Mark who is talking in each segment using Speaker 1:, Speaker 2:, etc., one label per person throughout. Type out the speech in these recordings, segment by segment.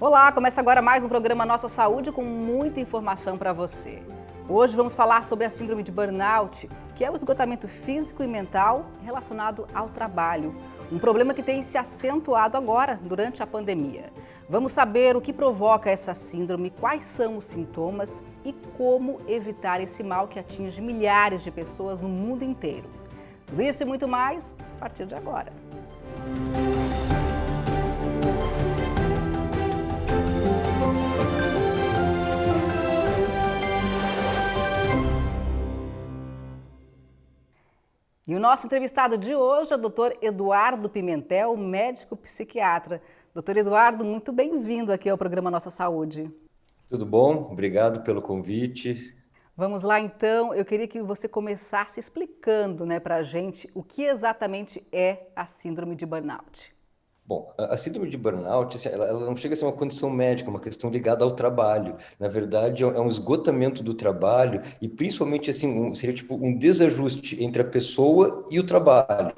Speaker 1: Olá, começa agora mais um programa Nossa Saúde com muita informação para você. Hoje vamos falar sobre a síndrome de burnout, que é o esgotamento físico e mental relacionado ao trabalho. Um problema que tem se acentuado agora, durante a pandemia. Vamos saber o que provoca essa síndrome, quais são os sintomas e como evitar esse mal que atinge milhares de pessoas no mundo inteiro. Tudo isso e muito mais a partir de agora. E o nosso entrevistado de hoje é o Dr. Eduardo Pimentel, médico psiquiatra. Dr. Eduardo, muito bem-vindo aqui ao programa Nossa Saúde.
Speaker 2: Tudo bom? Obrigado pelo convite.
Speaker 1: Vamos lá então, eu queria que você começasse explicando para a gente o que exatamente é a síndrome de burnout.
Speaker 2: Bom, a síndrome de burnout, assim, ela não chega a ser uma condição médica, é uma questão ligada ao trabalho. Na verdade, é um esgotamento do trabalho e principalmente assim, seria tipo um desajuste entre a pessoa e o trabalho.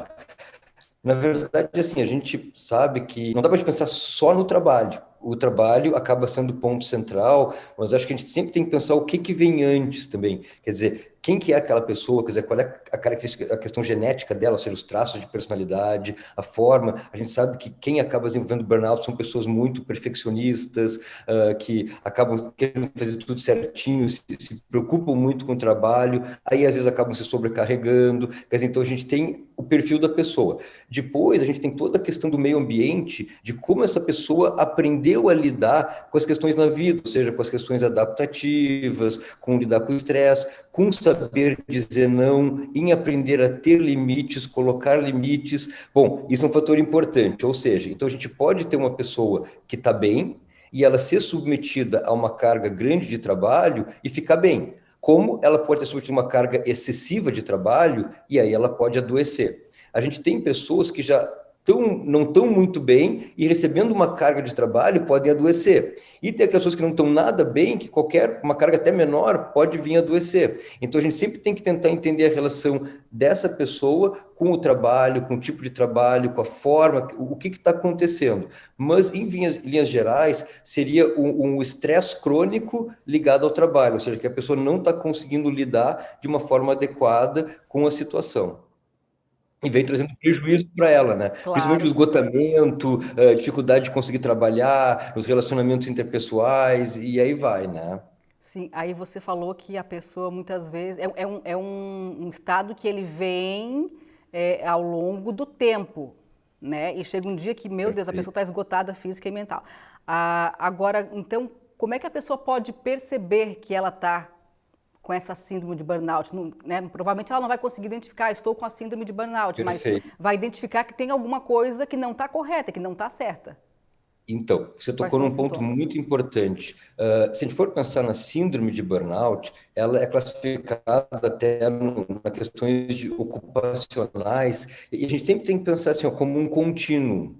Speaker 2: Na verdade, assim, a gente sabe que não dá para pensar só no trabalho. O trabalho acaba sendo o ponto central, mas acho que a gente sempre tem que pensar o que vem antes também. Quer dizer, quem que é aquela pessoa, quer dizer, qual é a característica, a questão genética dela, ou seja, os traços de personalidade, a forma. A gente sabe que quem acaba desenvolvendo burnout são pessoas muito perfeccionistas, que acabam querendo fazer tudo certinho, se preocupam muito com o trabalho, aí às vezes acabam se sobrecarregando. Quer dizer, então a gente tem o perfil da pessoa. Depois a gente tem toda a questão do meio ambiente, de como essa pessoa aprendeu a lidar com as questões na vida, ou seja, com as questões adaptativas, com lidar com o estresse, com saber dizer não, em aprender a ter limites, colocar limites. Bom, isso é um fator importante, ou seja, então a gente pode ter uma pessoa que está bem e ela ser submetida a uma carga grande de trabalho e ficar bem. Como ela pode ter submetido a uma carga excessiva de trabalho e aí ela pode adoecer. A gente tem pessoas que já não estão muito bem e recebendo uma carga de trabalho podem adoecer. E tem aquelas pessoas que não estão nada bem, que uma carga até menor pode vir a adoecer. Então a gente sempre tem que tentar entender a relação dessa pessoa com o trabalho, com o tipo de trabalho, com a forma, o que está acontecendo. Mas em linhas gerais, seria um estresse crônico ligado ao trabalho, ou seja, que a pessoa não está conseguindo lidar de uma forma adequada com a situação. E vem trazendo prejuízo para ela, né? Principalmente o
Speaker 1: Claro.
Speaker 2: esgotamento, a dificuldade de conseguir trabalhar, os relacionamentos interpessoais, e aí vai, né?
Speaker 1: Sim, aí você falou que a pessoa muitas vezes é um estado que ele vem ao longo do tempo, né? E chega um dia que, meu Deus, a pessoa
Speaker 2: Perfeito.
Speaker 1: está esgotada física e mental. Agora, então, como é que a pessoa pode perceber que ela está com essa síndrome de burnout? Né? Provavelmente ela não vai conseguir identificar, estou com a síndrome de burnout, mas
Speaker 2: Perfeito.
Speaker 1: vai identificar que tem alguma coisa que não está correta, que não está certa.
Speaker 2: Então, você
Speaker 1: Quais
Speaker 2: tocou
Speaker 1: são os
Speaker 2: num ponto
Speaker 1: sintomas?
Speaker 2: muito importante. Se a gente for pensar na síndrome de burnout, ela é classificada até na questões ocupacionais, e a gente sempre tem que pensar assim, ó, como um contínuo.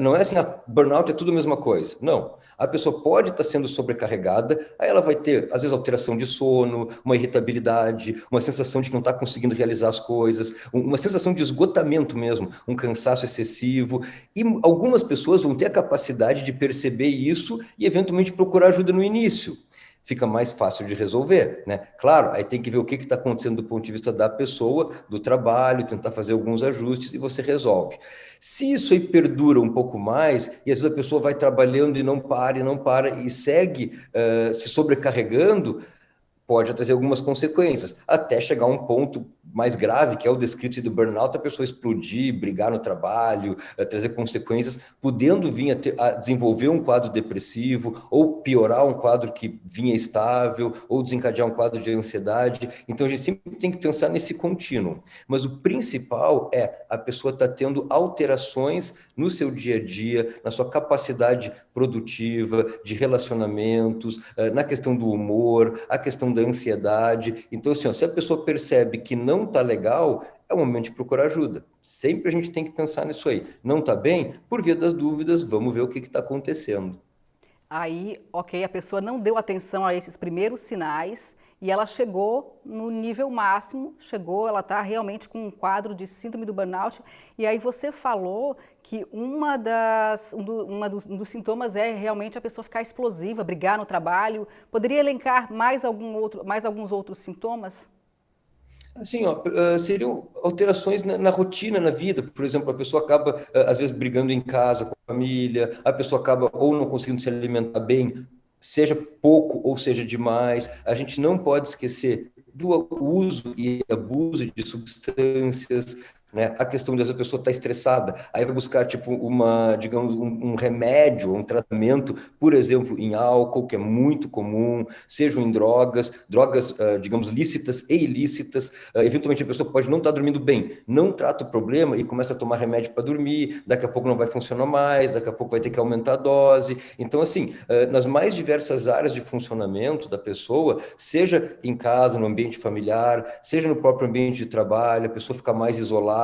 Speaker 2: Não é assim, burnout é tudo a mesma coisa. Não. A pessoa pode estar sendo sobrecarregada, aí ela vai ter, às vezes, alteração de sono, uma irritabilidade, uma sensação de que não está conseguindo realizar as coisas, uma sensação de esgotamento mesmo, um cansaço excessivo. E algumas pessoas vão ter a capacidade de perceber isso e, eventualmente, procurar ajuda no início. Fica mais fácil de resolver, né? Claro, aí tem que ver o que está acontecendo do ponto de vista da pessoa, do trabalho, tentar fazer alguns ajustes e você resolve. Se isso aí perdura um pouco mais, e às vezes a pessoa vai trabalhando e não para, e segue se sobrecarregando, pode trazer algumas consequências, até chegar a um ponto mais grave, que é o descrito do burnout, a pessoa explodir, brigar no trabalho, trazer consequências, podendo vir a desenvolver um quadro depressivo, ou piorar um quadro que vinha estável, ou desencadear um quadro de ansiedade. Então, a gente sempre tem que pensar nesse contínuo. Mas o principal é a pessoa estar tendo alterações no seu dia a dia, na sua capacidade produtiva, de relacionamentos, na questão do humor, a questão da ansiedade. Então, assim, ó, se a pessoa percebe que não está legal, é o momento de procurar ajuda. Sempre a gente tem que pensar nisso aí. Não está bem? Por via das dúvidas, vamos ver o que está acontecendo.
Speaker 1: Aí, ok, a pessoa não deu atenção a esses primeiros sinais e ela chegou no nível máximo, ela está realmente com um quadro de síndrome do burnout. E aí você falou que um dos sintomas é realmente a pessoa ficar explosiva, brigar no trabalho. Poderia elencar mais alguns outros sintomas?
Speaker 2: Assim, ó, seriam alterações na rotina, na vida. Por exemplo, a pessoa acaba, às vezes, brigando em casa com a família, a pessoa acaba ou não conseguindo se alimentar bem, seja pouco ou seja demais. A gente não pode esquecer do uso e abuso de substâncias, né? A questão de, às vezes, a pessoa está estressada, aí vai buscar, tipo, digamos, um remédio, um tratamento, por exemplo, em álcool, que é muito comum, sejam em drogas, digamos, lícitas e ilícitas. Eventualmente, a pessoa pode não estar dormindo bem, não trata o problema e começa a tomar remédio para dormir, daqui a pouco não vai funcionar mais, daqui a pouco vai ter que aumentar a dose. Então, assim, nas mais diversas áreas de funcionamento da pessoa, seja em casa, no ambiente familiar, seja no próprio ambiente de trabalho, a pessoa fica mais isolada.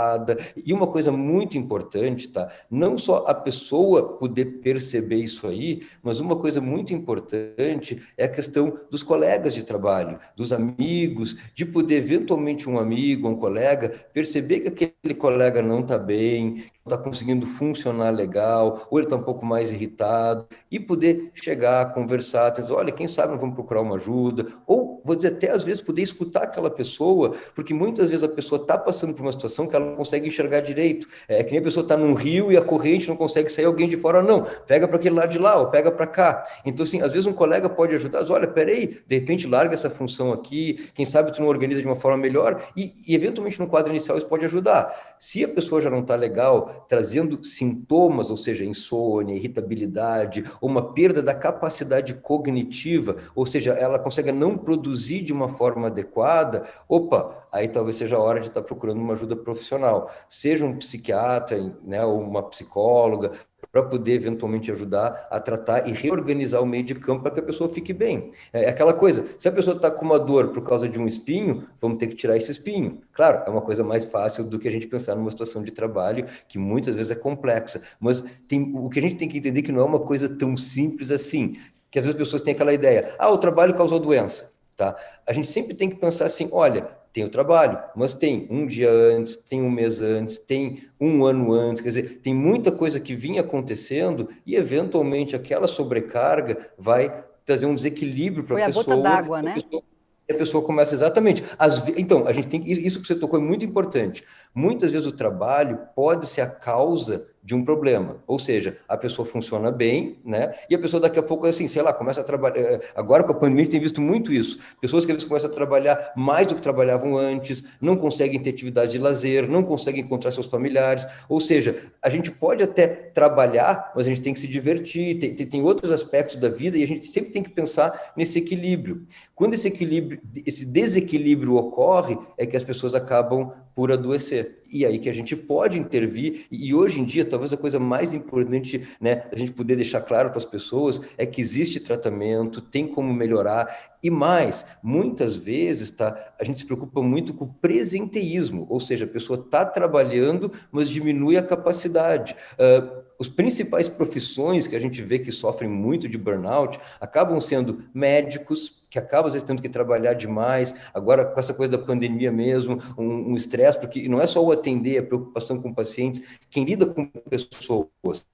Speaker 2: E uma coisa muito importante, tá? Não só a pessoa poder perceber isso aí, mas uma coisa muito importante é a questão dos colegas de trabalho, dos amigos, de poder eventualmente um amigo, um colega, perceber que aquele colega não está bem, não está conseguindo funcionar legal, ou ele está um pouco mais irritado, e poder chegar, conversar, dizer, olha, quem sabe não vamos procurar uma ajuda, ou, vou dizer, até às vezes poder escutar aquela pessoa, porque muitas vezes a pessoa está passando por uma situação que ela não consegue enxergar direito. É que nem a pessoa está num rio e a corrente não consegue sair, alguém de fora, não, pega para aquele lado de lá, ou pega para cá. Então, assim, às vezes um colega pode ajudar, diz, olha, peraí, de repente larga essa função aqui, quem sabe tu não organiza de uma forma melhor, e eventualmente no quadro inicial isso pode ajudar. Se a pessoa já não está legal, trazendo sintomas, ou seja, insônia, irritabilidade, ou uma perda da capacidade cognitiva, ou seja, ela consegue não produzir de uma forma adequada, opa, aí talvez seja a hora de estar procurando uma ajuda profissional, seja um psiquiatra, né, ou uma psicóloga, para poder eventualmente ajudar a tratar e reorganizar o meio de campo para que a pessoa fique bem. É aquela coisa, se a pessoa está com uma dor por causa de um espinho, vamos ter que tirar esse espinho. Claro, é uma coisa mais fácil do que a gente pensar numa situação de trabalho que muitas vezes é complexa, mas o que a gente tem que entender que não é uma coisa tão simples assim, que às vezes as pessoas têm aquela ideia, o trabalho causou doença, tá? A gente sempre tem que pensar assim, olha, tem o trabalho, mas tem um dia antes, tem um mês antes, tem um ano antes, quer dizer, tem muita coisa que vinha acontecendo e, eventualmente, aquela sobrecarga vai trazer um desequilíbrio para a
Speaker 1: Foi a gota
Speaker 2: pessoa.
Speaker 1: d'água, né?
Speaker 2: E a pessoa começa exatamente. Então, a gente tem isso que você tocou é muito importante. Muitas vezes o trabalho pode ser a causa de um problema, ou seja, a pessoa funciona bem, né? E a pessoa daqui a pouco, assim, sei lá, começa a trabalhar. Agora com a pandemia a gente tem visto muito isso. Pessoas que às vezes começam a trabalhar mais do que trabalhavam antes, não conseguem ter atividade de lazer, não conseguem encontrar seus familiares. Ou seja, a gente pode até trabalhar, mas a gente tem que se divertir, tem outros aspectos da vida e a gente sempre tem que pensar nesse equilíbrio. Quando esse desequilíbrio ocorre, é que as pessoas acabam por adoecer. E aí que a gente pode intervir, e hoje em dia, talvez a coisa mais importante, né, a gente poder deixar claro para as pessoas, é que existe tratamento, tem como melhorar, e mais, muitas vezes, tá, a gente se preocupa muito com o presenteísmo, ou seja, a pessoa está trabalhando, mas diminui a capacidade. Os principais profissões que a gente vê que sofrem muito de burnout acabam sendo médicos, que acabam às vezes tendo que trabalhar demais, agora com essa coisa da pandemia mesmo, um estresse, porque não é só o atender, a preocupação com pacientes, quem lida com pessoas,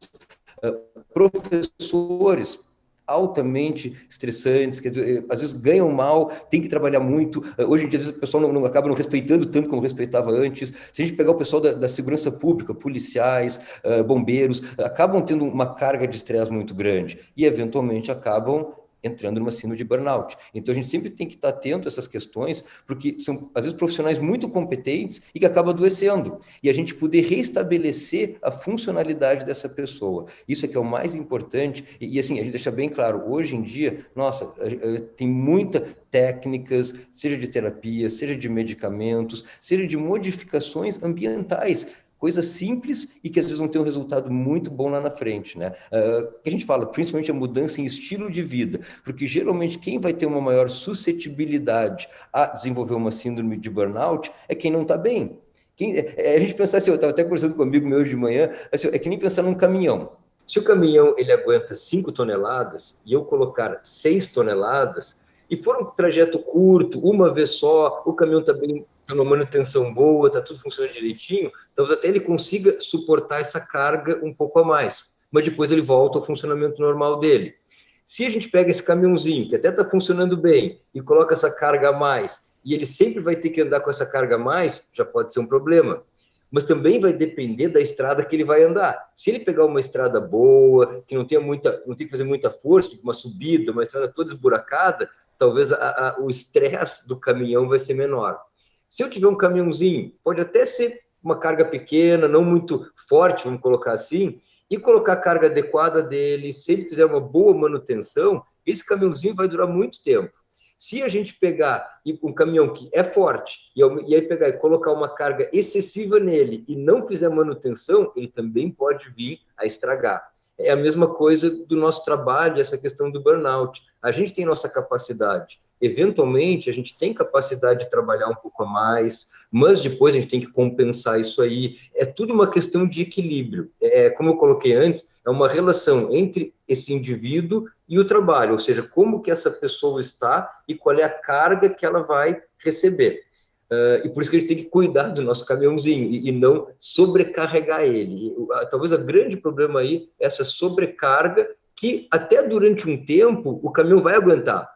Speaker 2: professores altamente estressantes, quer dizer, às vezes ganham mal, tem que trabalhar muito, hoje em dia às vezes o pessoal não acaba não respeitando tanto como respeitava antes, se a gente pegar o pessoal da segurança pública, policiais, bombeiros, acabam tendo uma carga de estresse muito grande e eventualmente acabam entrando numa síndrome de burnout. Então, a gente sempre tem que estar atento a essas questões, porque são, às vezes, profissionais muito competentes e que acabam adoecendo. E a gente poder restabelecer a funcionalidade dessa pessoa. Isso é que é o mais importante. E assim, a gente deixa bem claro, hoje em dia, nossa, tem muitas técnicas, seja de terapia, seja de medicamentos, seja de modificações ambientais, coisas simples e que às vezes vão ter um resultado muito bom lá na frente, né? Que a gente fala, principalmente a mudança em estilo de vida, porque geralmente quem vai ter uma maior suscetibilidade a desenvolver uma síndrome de burnout é quem não está bem. A gente pensar assim, eu estava até conversando com um amigo meu hoje de manhã, assim, é que nem pensar num caminhão. Se o caminhão ele aguenta 5 toneladas e eu colocar 6 toneladas, e for um trajeto curto, uma vez só, o caminhão está bem, está numa manutenção boa, está tudo funcionando direitinho, talvez até ele consiga suportar essa carga um pouco a mais, mas depois ele volta ao funcionamento normal dele. Se a gente pega esse caminhãozinho, que até está funcionando bem, e coloca essa carga a mais, e ele sempre vai ter que andar com essa carga a mais, já pode ser um problema. Mas também vai depender da estrada que ele vai andar. Se ele pegar uma estrada boa, que não tem que fazer muita força, tipo uma subida, uma estrada toda esburacada, talvez o estresse do caminhão vai ser menor. Se eu tiver um caminhãozinho, pode até ser uma carga pequena, não muito forte, vamos colocar assim, e colocar a carga adequada dele, se ele fizer uma boa manutenção, esse caminhãozinho vai durar muito tempo. Se a gente pegar um caminhão que é forte, e aí pegar e colocar uma carga excessiva nele e não fizer manutenção, ele também pode vir a estragar. É a mesma coisa do nosso trabalho, essa questão do burnout. A gente tem nossa capacidade. Eventualmente, a gente tem capacidade de trabalhar um pouco a mais, mas depois a gente tem que compensar isso aí. É tudo uma questão de equilíbrio. Como eu coloquei antes, é uma relação entre esse indivíduo e o trabalho, ou seja, como que essa pessoa está e qual é a carga que ela vai receber. E por isso que a gente tem que cuidar do nosso caminhãozinho e não sobrecarregar ele. Talvez o grande problema aí é essa sobrecarga que até durante um tempo o caminhão vai aguentar.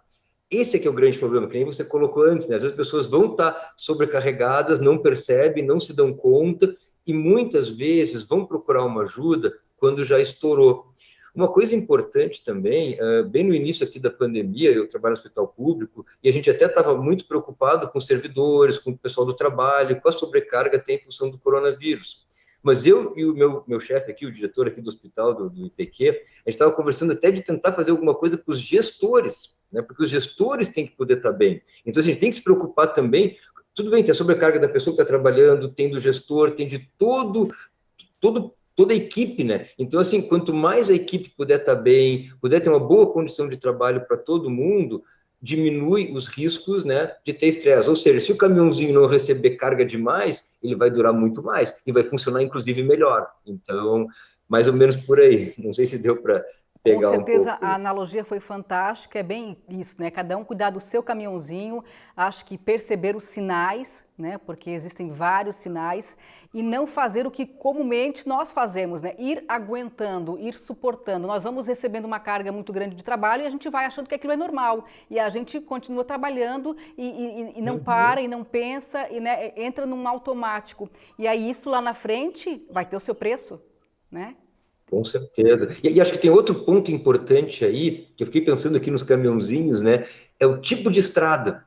Speaker 2: Esse é que é o grande problema, que nem você colocou antes, né? Às vezes as pessoas vão estar sobrecarregadas, não percebem, não se dão conta e muitas vezes vão procurar uma ajuda quando já estourou. Uma coisa importante também, bem no início aqui da pandemia, eu trabalho no hospital público e a gente até estava muito preocupado com os servidores, com o pessoal do trabalho, com a sobrecarga que tem em função do coronavírus. Mas eu e o meu chefe aqui, o diretor aqui do hospital, do IPQ, a gente estava conversando até de tentar fazer alguma coisa para os gestores, né? Porque os gestores têm que poder estar bem. Então, a gente tem que se preocupar também. Tudo bem, tem a sobrecarga da pessoa que está trabalhando, tem do gestor, tem de toda a equipe, né? Então, assim, quanto mais a equipe puder estar bem, puder ter uma boa condição de trabalho para todo mundo, diminui os riscos, né, de ter estresse. Ou seja, se o caminhãozinho não receber carga demais, ele vai durar muito mais e vai funcionar, inclusive, melhor. Então, mais ou menos por aí. Não sei se deu para pegar um pouco.
Speaker 1: Com certeza, a analogia foi fantástica, é bem isso, né? Cada um cuidar do seu caminhãozinho, acho que perceber os sinais, né? Porque existem vários sinais, e não fazer o que comumente nós fazemos, né? Ir aguentando, ir suportando. Nós vamos recebendo uma carga muito grande de trabalho e a gente vai achando que aquilo é normal. E a gente continua trabalhando e não para, e não pensa, e né, entra num automático. E aí isso lá na frente vai ter o seu preço, né?
Speaker 2: Com certeza. E acho que tem outro ponto importante aí, que eu fiquei pensando aqui nos caminhãozinhos, né? É o tipo de estrada.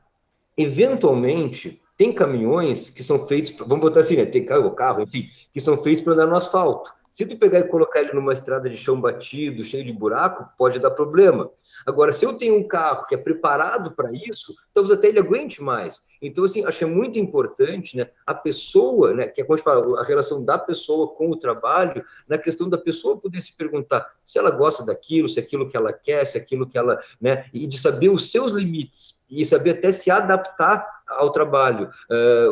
Speaker 2: Eventualmente, tem caminhões que são feitos, vamos botar assim, né? Tem carro, enfim, que são feitos para andar no asfalto. Se tu pegar e colocar ele numa estrada de chão batido, cheio de buraco, pode dar problema. Agora, se eu tenho um carro que é preparado para isso, talvez até ele aguente mais. Então, assim, acho que é muito importante, né, a pessoa, né, que é como a gente fala, a relação da pessoa com o trabalho, na questão da pessoa poder se perguntar se ela gosta daquilo, se é aquilo que ela quer, se é aquilo que ela, né, e de saber os seus limites e saber até se adaptar ao trabalho.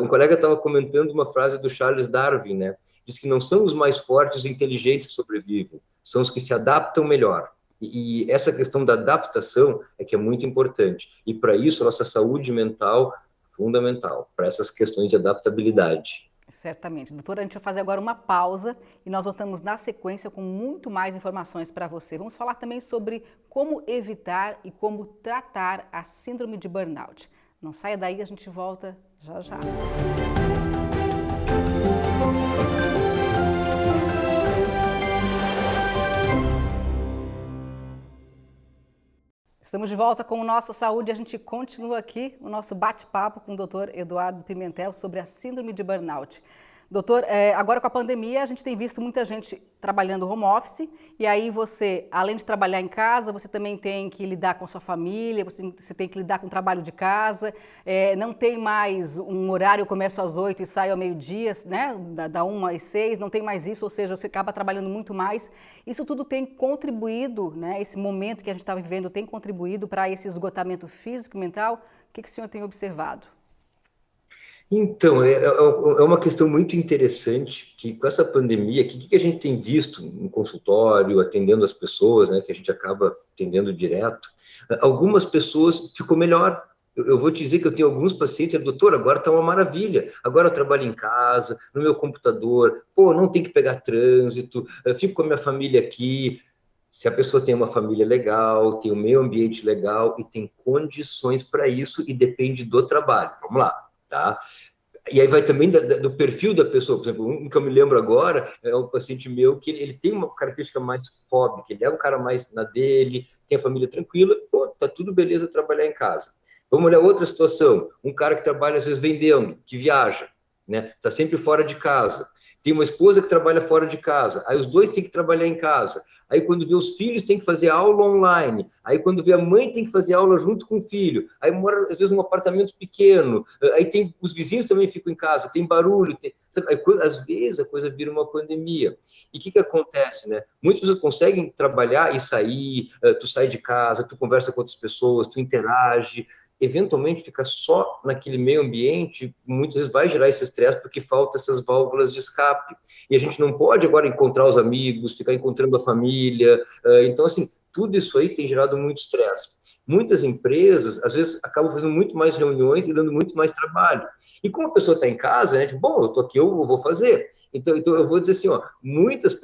Speaker 2: Um colega estava comentando uma frase do Charles Darwin, né, diz que não são os mais fortes e inteligentes que sobrevivem, são os que se adaptam melhor. E essa questão da adaptação é que é muito importante. E para isso, a nossa saúde mental é fundamental, para essas questões de adaptabilidade.
Speaker 1: Certamente. Doutora, a gente vai fazer agora uma pausa e nós voltamos na sequência com muito mais informações para você. Vamos falar também sobre como evitar e como tratar a síndrome de burnout. Não saia daí, a gente volta já já. Estamos de volta com o Nossa Saúde e a gente continua aqui o nosso bate-papo com o Dr. Eduardo Pimentel sobre a síndrome de burnout. Doutor, agora com a pandemia a gente tem visto muita gente trabalhando home office e aí você, além de trabalhar em casa, você também tem que lidar com a sua família, você tem que lidar com o trabalho de casa, não tem mais um horário, eu começo às 8 e saio ao meio-dia, né, da 1 às 6, não tem mais isso, ou seja, você acaba trabalhando muito mais. Isso tudo tem contribuído, né, esse momento que a gente está vivendo tem contribuído para esse esgotamento físico e mental? O que o senhor tem observado?
Speaker 2: Então, é uma questão muito interessante que com essa pandemia, o que a gente tem visto no consultório, atendendo as pessoas, né, que a gente acaba atendendo direto, algumas pessoas ficou melhor. Eu vou te dizer que eu tenho alguns pacientes, doutor, agora está uma maravilha, agora eu trabalho em casa, no meu computador, pô, não tem que pegar trânsito, eu fico com a minha família aqui. Se a pessoa tem uma família legal, tem um meio ambiente legal e tem condições para isso e depende do trabalho. Vamos lá, tá? E aí vai também do perfil da pessoa. Por exemplo, um que eu me lembro agora é um paciente meu que ele tem uma característica mais fóbica, ele é um cara mais na dele, tem a família tranquila, pô, tá tudo beleza trabalhar em casa. Vamos olhar outra situação, um cara que trabalha às vezes vendendo, que viaja, né? Tá sempre fora de casa. Tem uma esposa que trabalha fora de casa, aí os dois têm que trabalhar em casa. Aí quando vê os filhos tem que fazer aula online, aí quando vê a mãe tem que fazer aula junto com o filho, aí mora às vezes num apartamento pequeno, aí tem os vizinhos também ficam em casa, tem barulho, sabe? Aí, às vezes a coisa vira uma pandemia. E o que acontece, né? Muitas pessoas conseguem trabalhar e sair, tu sai de casa, tu conversa com outras pessoas, tu interage, eventualmente fica só naquele meio ambiente, muitas vezes vai gerar esse estresse porque falta essas válvulas de escape. E a gente não pode agora encontrar os amigos, ficar encontrando a família. Então, assim, tudo isso aí tem gerado muito estresse. Muitas empresas, às vezes, acabam fazendo muito mais reuniões e dando muito mais trabalho. E como a pessoa está em casa, né? Tipo, bom, eu estou aqui, eu vou fazer. Então, eu vou dizer assim, ó, muitas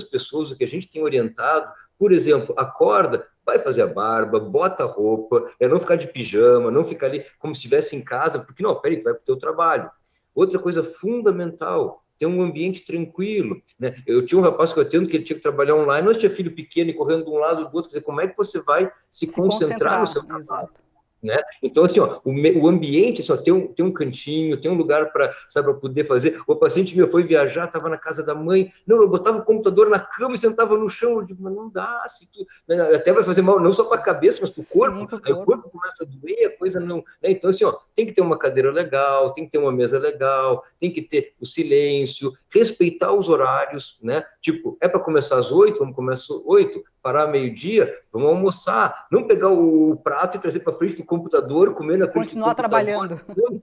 Speaker 2: pessoas, o que a gente tem orientado, por exemplo, acorda, vai fazer a barba, bota a roupa, não ficar de pijama, não ficar ali como se estivesse em casa, porque não, peraí, vai para o teu trabalho. Outra coisa fundamental, ter um ambiente tranquilo, né? Eu tinha um rapaz que eu atendo que ele tinha que trabalhar online, mas tinha filho pequeno e correndo de um lado do outro, quer dizer, como é que você vai se concentrar no seu trabalho?
Speaker 1: Exato.
Speaker 2: Né? Então, assim, ó, o ambiente assim, ó, tem um cantinho, tem um lugar para poder fazer. O paciente meu foi viajar, estava na casa da mãe. Não, eu botava o computador na cama e sentava no chão. Eu digo, mas não dá, se tu, né, até vai fazer mal, não só para a cabeça, mas para o corpo. Aí o corpo começa a doer, a coisa não. Né? Então, assim, ó, tem que ter uma cadeira legal, tem que ter uma mesa legal, tem que ter o silêncio, respeitar os horários, né? Tipo, é para começar às 8, vamos começar às 8, parar meio-dia, vamos almoçar. Não pegar o prato e trazer para frente do computador, comer na frente
Speaker 1: Continuar
Speaker 2: do computador.
Speaker 1: trabalhando.
Speaker 2: Não,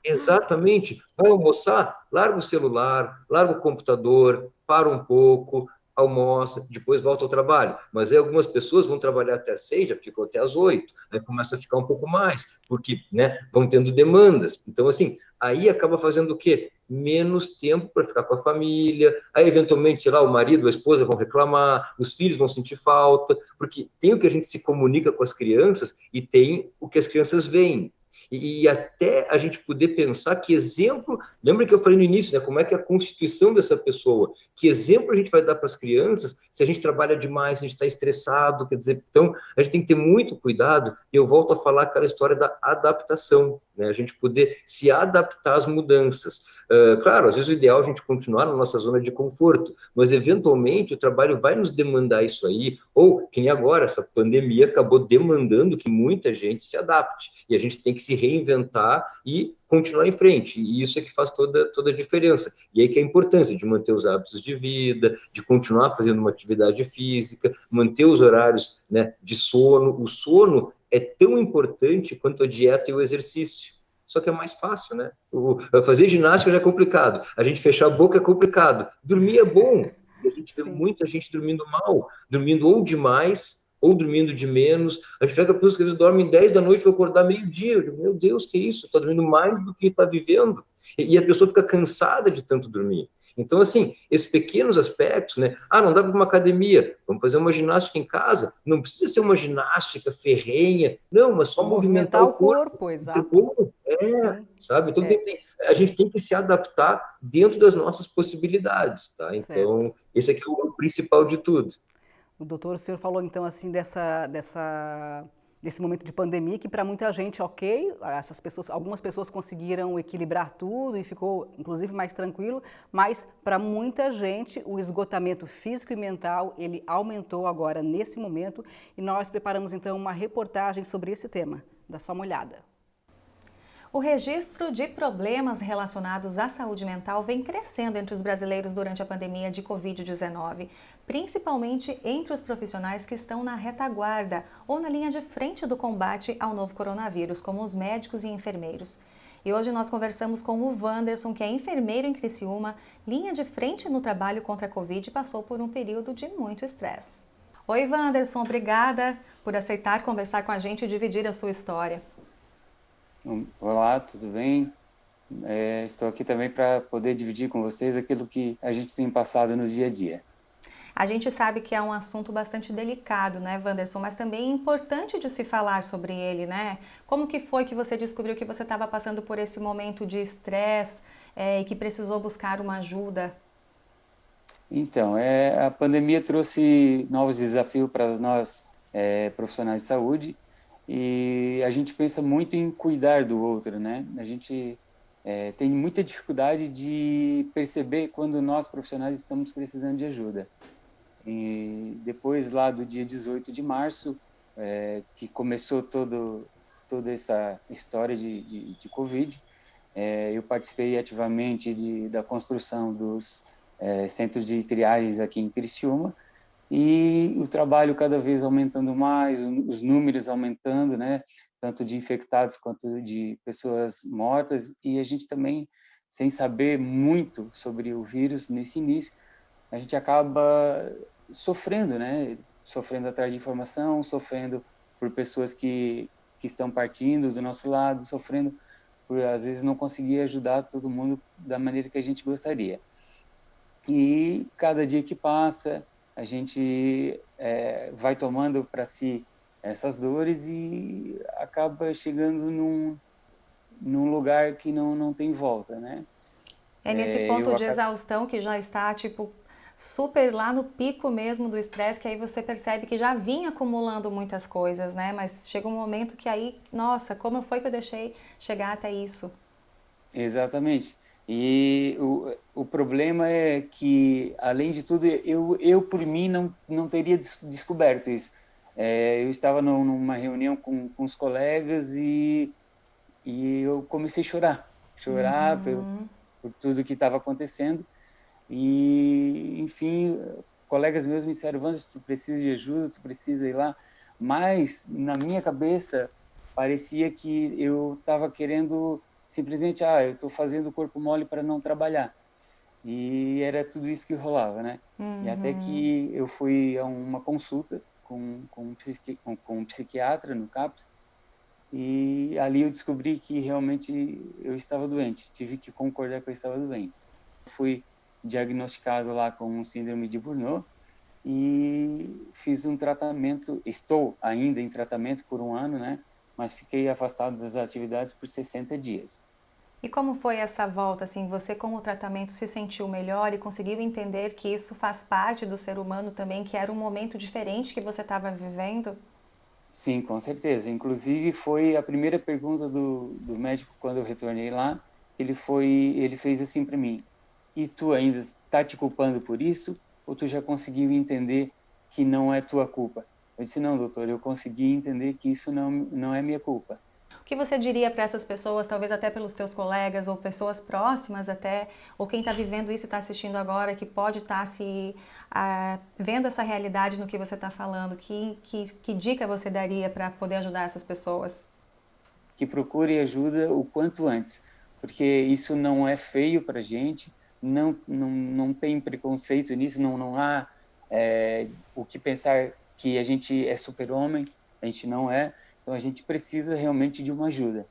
Speaker 2: exatamente. Vai almoçar, larga o celular, larga o computador, para um pouco, almoça, depois volta ao trabalho. Mas aí algumas pessoas vão trabalhar até às 6, já ficam até às 8, aí começa a ficar um pouco mais, porque, né, vão tendo demandas. Então, assim, aí acaba fazendo o quê? Menos tempo para ficar com a família, aí eventualmente, sei lá, o marido, a esposa vão reclamar, os filhos vão sentir falta, porque tem o que a gente se comunica com as crianças e tem o que as crianças veem. E até a gente poder pensar que exemplo, lembra que eu falei no início, né, como é que é a constituição dessa pessoa, que exemplo a gente vai dar para as crianças se a gente trabalha demais, se a gente está estressado, quer dizer, então a gente tem que ter muito cuidado, e eu volto a falar aquela história da adaptação, né, a gente poder se adaptar às mudanças. Claro, às vezes o ideal é a gente continuar na nossa zona de conforto, mas eventualmente o trabalho vai nos demandar isso aí, ou que nem agora, essa pandemia acabou demandando que muita gente se adapte, e a gente tem que se reinventar e continuar em frente, e isso é que faz toda a diferença. E aí que é a importância de manter os hábitos de vida, de continuar fazendo uma atividade física, manter os horários, né, de sono. O sono é tão importante quanto a dieta e o exercício. Só que é mais fácil, né? Fazer ginástica já é complicado, a gente fechar a boca é complicado, dormir é bom. A gente vê muita gente dormindo mal, dormindo ou demais, ou dormindo de menos. A gente pega pessoas que às vezes dormem 10 da noite e vão acordar meio-dia. Eu digo, meu Deus, que isso? Está dormindo mais do que está vivendo. E a pessoa fica cansada de tanto dormir. Então, assim, esses pequenos aspectos, né? Ah, não dá para uma academia, vamos fazer uma ginástica em casa. Não precisa ser uma ginástica ferrenha, não, mas só movimentar o corpo.
Speaker 1: Exato.
Speaker 2: Sabe? Então, a gente tem que se adaptar dentro das nossas possibilidades, tá?
Speaker 1: Certo.
Speaker 2: Então, esse aqui é o principal de tudo.
Speaker 1: O senhor falou então assim desse momento de pandemia que para muita gente, ok, algumas pessoas conseguiram equilibrar tudo e ficou inclusive mais tranquilo, mas para muita gente o esgotamento físico e mental ele aumentou agora nesse momento e nós preparamos então uma reportagem sobre esse tema. Dá só uma olhada.
Speaker 3: O registro de problemas relacionados à saúde mental vem crescendo entre os brasileiros durante a pandemia de Covid-19, principalmente entre os profissionais que estão na retaguarda ou na linha de frente do combate ao novo coronavírus, como os médicos e enfermeiros. E hoje nós conversamos com o Wanderson, que é enfermeiro em Criciúma, linha de frente no trabalho contra a Covid e passou por um período de muito estresse. Oi, Wanderson, obrigada por aceitar conversar com a gente e dividir a sua história.
Speaker 4: Olá, tudo bem? Estou aqui também para poder dividir com vocês aquilo que a gente tem passado no dia a dia.
Speaker 3: A gente sabe que é um assunto bastante delicado, né, Wanderson, mas também importante de se falar sobre ele, né? Como que foi que você descobriu que você estava passando por esse momento de estresse e que precisou buscar uma ajuda?
Speaker 4: Então, a pandemia trouxe novos desafios para nós, profissionais de saúde, e a gente pensa muito em cuidar do outro, né? A gente tem muita dificuldade de perceber quando nós, profissionais, estamos precisando de ajuda. E depois, lá do dia 18 de março, que começou toda essa história de Covid, eu participei ativamente da construção dos centros de triagens aqui em Criciúma, e o trabalho cada vez aumentando mais, os números aumentando, né, tanto de infectados quanto de pessoas mortas, e a gente também, sem saber muito sobre o vírus nesse início, a gente acaba sofrendo, né, sofrendo atrás de informação, sofrendo por pessoas que estão partindo do nosso lado, sofrendo por, às vezes, não conseguir ajudar todo mundo da maneira que a gente gostaria. E cada dia que passa, a gente vai tomando para si essas dores e acaba chegando num lugar que não tem volta, né?
Speaker 3: É nesse ponto de exaustão que já está, tipo, super lá no pico mesmo do estresse, que aí você percebe que já vinha acumulando muitas coisas, né? Mas chega um momento que aí, nossa, como foi que eu deixei chegar até isso?
Speaker 4: Exatamente. E o problema é que, além de tudo, eu por mim, não teria descoberto isso. Eu estava numa reunião com os colegas e eu comecei a chorar por tudo que estava acontecendo. E, enfim, colegas meus me disseram: Wanderson, tu precisa de ajuda, tu precisa ir lá. Mas, na minha cabeça, parecia que eu estava querendo simplesmente, eu estou fazendo o corpo mole para não trabalhar. E era tudo isso que rolava, né? E até que eu fui a uma consulta com um psiquiatra no CAPS, e ali eu descobri que realmente eu estava doente. Tive que concordar que eu estava doente. Fui diagnosticado lá com síndrome de Burnout e fiz um tratamento. Estou ainda em tratamento por 1 ano, né? Mas fiquei afastado das atividades por 60 dias.
Speaker 3: E como foi essa volta, assim, você com o tratamento se sentiu melhor e conseguiu entender que isso faz parte do ser humano também, que era um momento diferente que você estava vivendo?
Speaker 4: Sim, com certeza. Inclusive foi a primeira pergunta do médico quando eu retornei lá. Ele fez assim para mim: e tu ainda está te culpando por isso? Ou tu já conseguiu entender que não é tua culpa? Eu disse: não, doutor, eu consegui entender que isso não é minha culpa.
Speaker 3: O que você diria para essas pessoas, talvez até pelos teus colegas ou pessoas próximas até, ou quem está vivendo isso e está assistindo agora, que pode estar vendo essa realidade no que você está falando? Que dica você daria para poder ajudar essas pessoas?
Speaker 4: Que procure ajuda o quanto antes, porque isso não é feio para a gente, não tem preconceito nisso, não há o que pensar que a gente é super-homem, a gente não é. Então, a gente precisa realmente de uma ajuda.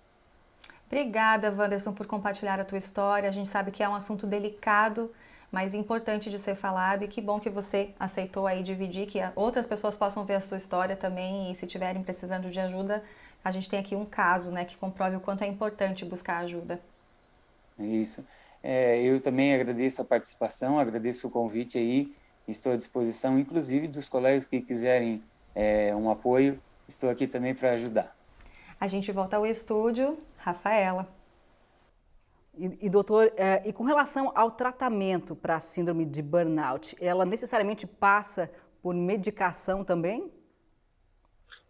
Speaker 3: Obrigada, Wanderson, por compartilhar a tua história. A gente sabe que é um assunto delicado, mas importante de ser falado. E que bom que você aceitou aí dividir, que outras pessoas possam ver a sua história também. E se estiverem precisando de ajuda, a gente tem aqui um caso, né, que comprove o quanto é importante buscar ajuda.
Speaker 4: É isso. Eu também agradeço a participação, agradeço o convite aí. Estou à disposição, inclusive, dos colegas que quiserem um apoio. Estou aqui também para ajudar.
Speaker 3: A gente volta ao estúdio. Rafaela.
Speaker 1: E doutor, e com relação ao tratamento para a síndrome de burnout, ela necessariamente passa por medicação também?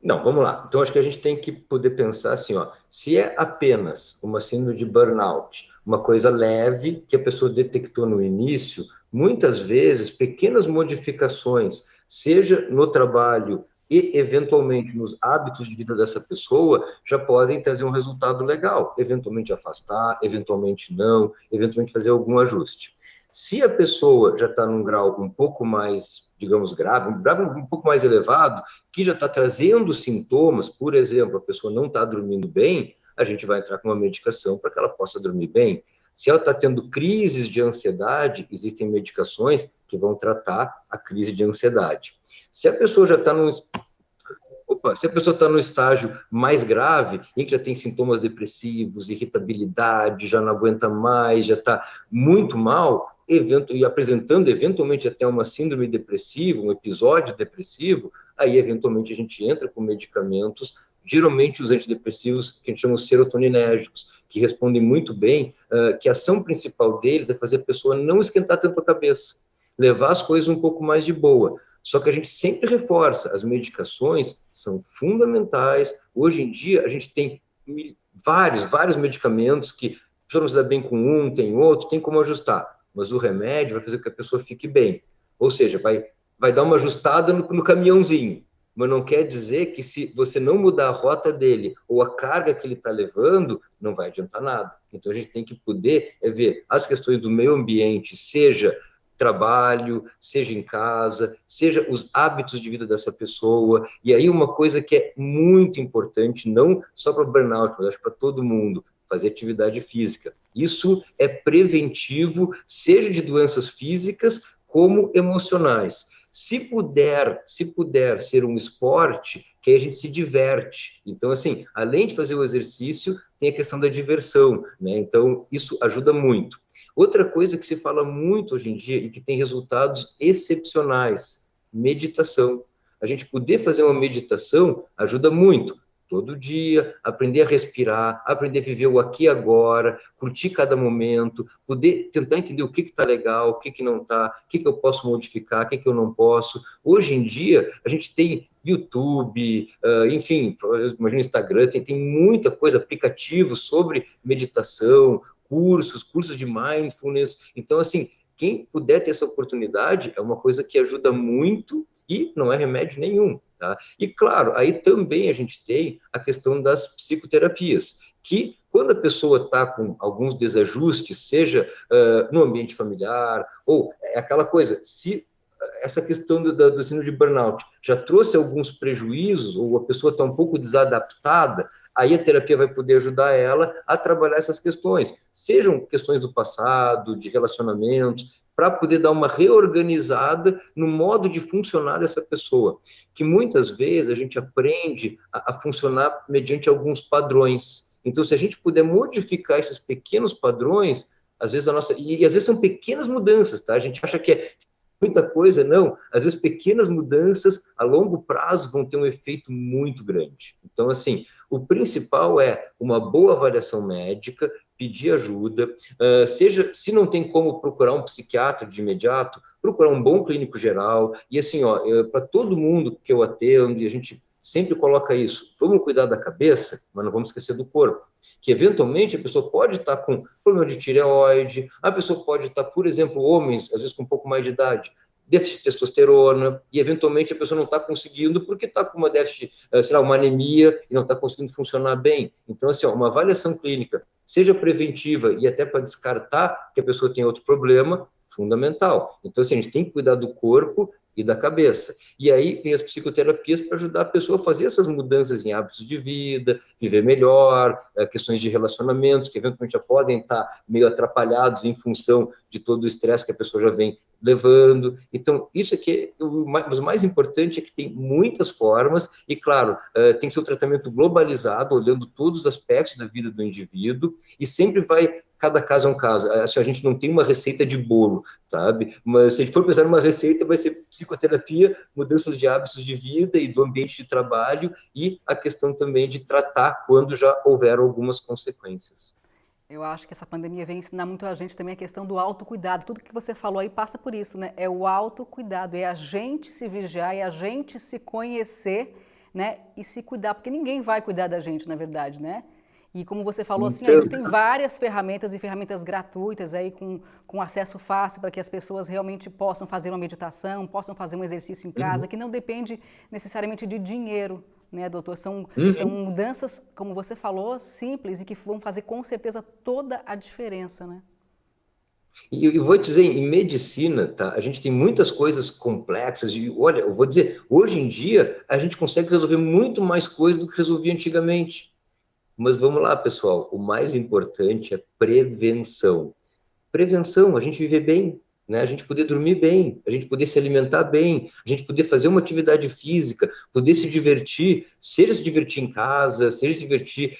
Speaker 2: Não, vamos lá. Então, acho que a gente tem que poder pensar assim, se é apenas uma síndrome de burnout, uma coisa leve que a pessoa detectou no início, muitas vezes pequenas modificações, seja no trabalho e, eventualmente, nos hábitos de vida dessa pessoa, já podem trazer um resultado legal. Eventualmente afastar, eventualmente não, eventualmente fazer algum ajuste. Se a pessoa já está num grau um pouco mais, digamos, grave, um grau um pouco mais elevado, que já está trazendo sintomas, por exemplo, a pessoa não está dormindo bem, a gente vai entrar com uma medicação para que ela possa dormir bem. Se ela está tendo crises de ansiedade, existem medicações que vão tratar a crise de ansiedade. Se a pessoa já está se a pessoa está no estágio mais grave, em que já tem sintomas depressivos, irritabilidade, já não aguenta mais, já está muito mal, e apresentando eventualmente até uma síndrome depressiva, um episódio depressivo, aí eventualmente a gente entra com medicamentos, geralmente os antidepressivos que a gente chama de serotoninérgicos, que respondem muito bem, que a ação principal deles é fazer a pessoa não esquentar tanto a cabeça, levar as coisas um pouco mais de boa. Só que a gente sempre reforça, as medicações são fundamentais. Hoje em dia, a gente tem vários medicamentos que a pessoa não se dá bem com um, tem outro, tem como ajustar. Mas o remédio vai fazer com que a pessoa fique bem. Ou seja, vai dar uma ajustada no caminhãozinho. Mas não quer dizer que se você não mudar a rota dele ou a carga que ele está levando, não vai adiantar nada. Então, a gente tem que poder ver as questões do meio ambiente, seja trabalho, seja em casa, seja os hábitos de vida dessa pessoa. E aí uma coisa que é muito importante, não só para o burnout, mas acho para todo mundo, fazer atividade física. Isso é preventivo, seja de doenças físicas como emocionais. Se puder ser um esporte, que aí a gente se diverte. Então, assim, além de fazer o exercício, tem a questão da diversão, né? Então, isso ajuda muito. Outra coisa que se fala muito hoje em dia e que tem resultados excepcionais, meditação. A gente poder fazer uma meditação ajuda muito. Todo dia, aprender a respirar, aprender a viver o aqui e agora, curtir cada momento, poder tentar entender o que está legal, o que não está, o que eu posso modificar, o que eu não posso. Hoje em dia, a gente tem YouTube, enfim, imagina Instagram, tem muita coisa, aplicativos sobre meditação, cursos de mindfulness. Então, assim, quem puder ter essa oportunidade, é uma coisa que ajuda muito e não é remédio nenhum. Tá? E, claro, aí também a gente tem a questão das psicoterapias, que quando a pessoa está com alguns desajustes, seja no ambiente familiar, ou é aquela coisa, se essa questão do síndrome de burnout já trouxe alguns prejuízos, ou a pessoa está um pouco desadaptada, aí a terapia vai poder ajudar ela a trabalhar essas questões, sejam questões do passado, de relacionamentos, para poder dar uma reorganizada no modo de funcionar dessa pessoa, que muitas vezes a gente aprende a funcionar mediante alguns padrões. Então, se a gente puder modificar esses pequenos padrões, às vezes e às vezes são pequenas mudanças, tá? A gente acha que é muita coisa, não. Às vezes pequenas mudanças a longo prazo vão ter um efeito muito grande. Então, assim, o principal é uma boa avaliação médica, pedir ajuda, seja, se não tem como procurar um psiquiatra de imediato, procurar um bom clínico geral, e assim, para todo mundo que eu atendo, e a gente sempre coloca isso, vamos cuidar da cabeça, mas não vamos esquecer do corpo, que eventualmente a pessoa pode estar com problema de tireoide, a pessoa pode estar, por exemplo, homens, às vezes com um pouco mais de idade, déficit de testosterona, e eventualmente a pessoa não está conseguindo porque está com uma déficit, sei lá, uma anemia, e não está conseguindo funcionar bem. Então, assim, uma avaliação clínica, seja preventiva e até para descartar que a pessoa tem outro problema, fundamental. Então, assim, a gente tem que cuidar do corpo e da cabeça. E aí tem as psicoterapias para ajudar a pessoa a fazer essas mudanças em hábitos de vida, viver melhor, questões de relacionamentos, que eventualmente já podem estar meio atrapalhados em função de todo o estresse que a pessoa já vem levando. Então, isso aqui, o mais importante é que tem muitas formas e, claro, tem que ser um tratamento globalizado, olhando todos os aspectos da vida do indivíduo e sempre vai, cada caso é um caso. A gente não tem uma receita de bolo, sabe? Mas se a gente for pensar numa receita, vai ser psicoterapia, mudanças de hábitos de vida e do ambiente de trabalho e a questão também de tratar quando já houver algumas consequências.
Speaker 1: Eu acho que essa pandemia vem ensinar muito a gente também a questão do autocuidado. Tudo que você falou aí passa por isso, né? É o autocuidado, é a gente se vigiar, é a gente se conhecer, né? E se cuidar, porque ninguém vai cuidar da gente, na verdade, né? E como você falou, assim,
Speaker 2: Então,
Speaker 1: existem várias ferramentas e ferramentas gratuitas aí com acesso fácil para que as pessoas realmente possam fazer uma meditação, possam fazer um exercício em casa, que não depende necessariamente de dinheiro, né, doutor? São mudanças, como você falou, simples e que vão fazer com certeza toda a diferença, né?
Speaker 2: E eu vou dizer, em medicina, tá? A gente tem muitas coisas complexas e, olha, eu vou dizer, hoje em dia a gente consegue resolver muito mais coisas do que resolvia antigamente. Mas vamos lá, pessoal, o mais importante é prevenção. Prevenção, a gente viver bem, né? A gente poder dormir bem, a gente poder se alimentar bem, a gente poder fazer uma atividade física, poder se divertir, seja se divertir em casa, seja se divertir,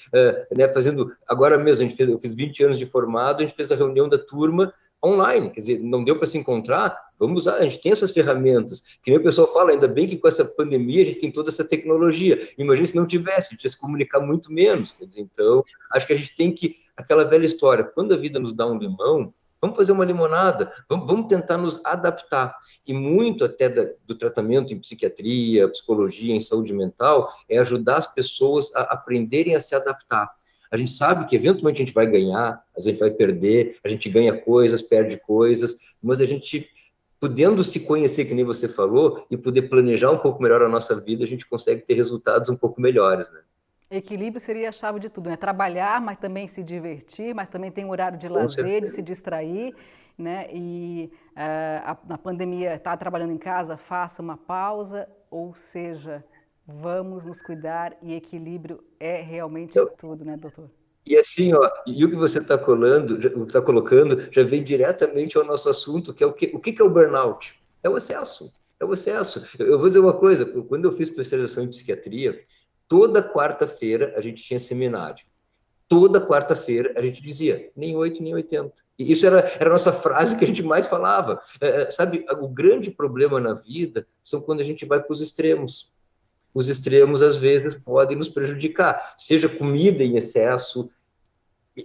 Speaker 2: né, fazendo... Agora mesmo, eu fiz 20 anos de formado, a gente fez a reunião da turma online, quer dizer, não deu para se encontrar, vamos usar, a gente tem essas ferramentas, que nem o pessoal fala, ainda bem que com essa pandemia a gente tem toda essa tecnologia, imagina se não tivesse, a gente ia se comunicar muito menos, quer dizer, então, acho que a gente tem que, aquela velha história, quando a vida nos dá um limão, vamos fazer uma limonada, vamos tentar nos adaptar, e muito até do tratamento em psiquiatria, psicologia, em saúde mental, é ajudar as pessoas a aprenderem a se adaptar. A gente sabe que eventualmente a gente vai ganhar, a gente vai perder, a gente ganha coisas, perde coisas, mas a gente, podendo se conhecer, que nem você falou, e poder planejar um pouco melhor a nossa vida, a gente consegue ter resultados um pouco melhores, né?
Speaker 1: Equilíbrio seria a chave de tudo, né? Trabalhar, mas também se divertir, mas também tem um horário de lazer, de se distrair, né? E na pandemia, está trabalhando em casa, faça uma pausa, ou seja... Vamos nos cuidar e equilíbrio é realmente tudo, né, doutor?
Speaker 2: E assim, ó, e o que você está colocando já vem diretamente ao nosso assunto, que é o que é o burnout? É o excesso, é o excesso. Eu vou dizer uma coisa, quando eu fiz especialização em psiquiatria, toda quarta-feira a gente tinha seminário. Toda quarta-feira a gente dizia, nem 8, nem 80. E isso era a nossa frase que a gente mais falava. Sabe, o grande problema na vida são quando a gente vai para os extremos. Os extremos, às vezes, podem nos prejudicar, seja comida em excesso,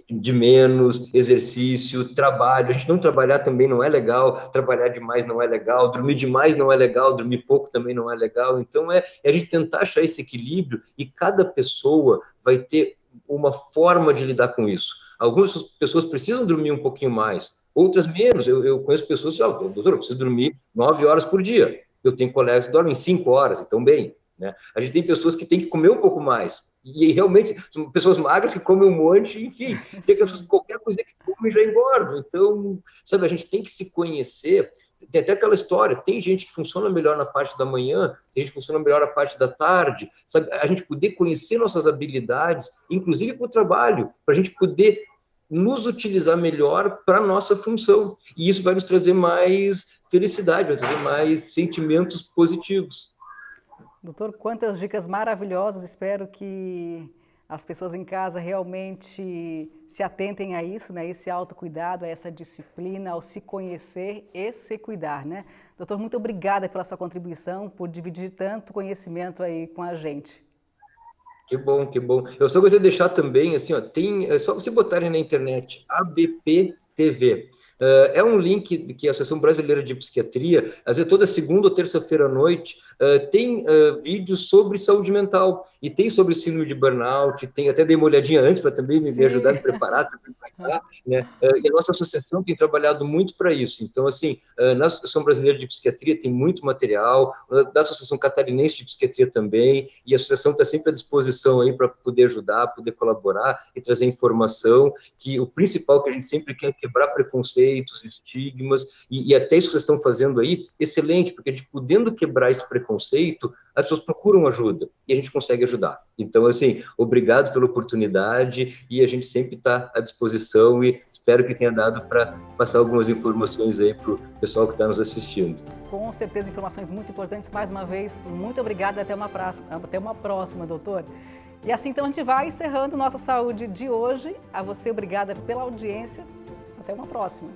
Speaker 2: de menos, exercício, trabalho. A gente não trabalhar também não é legal, trabalhar demais não é legal, dormir demais não é legal, dormir pouco também não é legal. Então, é a gente tentar achar esse equilíbrio e cada pessoa vai ter uma forma de lidar com isso. Algumas pessoas precisam dormir um pouquinho mais, outras menos. Eu conheço pessoas que dizem, doutor, eu preciso dormir 9 horas por dia. Eu tenho colegas que dormem 5 horas, então bem. Né? A gente tem pessoas que têm que comer um pouco mais, e realmente são pessoas magras que comem um monte, enfim, tem pessoas que qualquer coisa que comem já engordam, então, sabe, a gente tem que se conhecer, tem até aquela história, tem gente que funciona melhor na parte da manhã, tem gente que funciona melhor na parte da tarde, sabe, a gente poder conhecer nossas habilidades, inclusive para o trabalho, para a gente poder nos utilizar melhor para a nossa função, e isso vai nos trazer mais felicidade, vai trazer mais sentimentos positivos.
Speaker 1: Doutor, quantas dicas maravilhosas, espero que as pessoas em casa realmente se atentem a isso, né? Esse autocuidado, a essa disciplina, ao se conhecer e se cuidar, né? Doutor, muito obrigada pela sua contribuição, por dividir tanto conhecimento aí com a gente.
Speaker 2: Que bom, que bom. Eu só gostaria de deixar também, assim, ó, é só você botarem na internet, ABP TV. É um link que a Associação Brasileira de Psiquiatria, às vezes toda segunda ou terça-feira à noite, tem vídeos sobre saúde mental, e tem sobre síndrome de burnout, tem, até dei uma olhadinha antes para também me ajudar a me preparar, né? E a nossa associação tem trabalhado muito para isso. Então, assim, na Associação Brasileira de Psiquiatria tem muito material, da Associação Catarinense de Psiquiatria também, e a associação está sempre à disposição aí para poder ajudar, poder colaborar e trazer informação, que o principal que a gente sempre quer é quebrar preconceitos, estigmas, e até isso que vocês estão fazendo aí, excelente, porque a gente podendo quebrar esse preconceito, as pessoas procuram ajuda, e a gente consegue ajudar. Então, assim, obrigado pela oportunidade, e a gente sempre está à disposição, e espero que tenha dado para passar algumas informações aí para o pessoal que está nos assistindo.
Speaker 1: Com certeza, informações muito importantes. Mais uma vez, muito obrigada, até uma próxima, doutor. E assim, então, a gente vai encerrando Nossa Saúde de hoje. A você, obrigada pela audiência. Até uma próxima.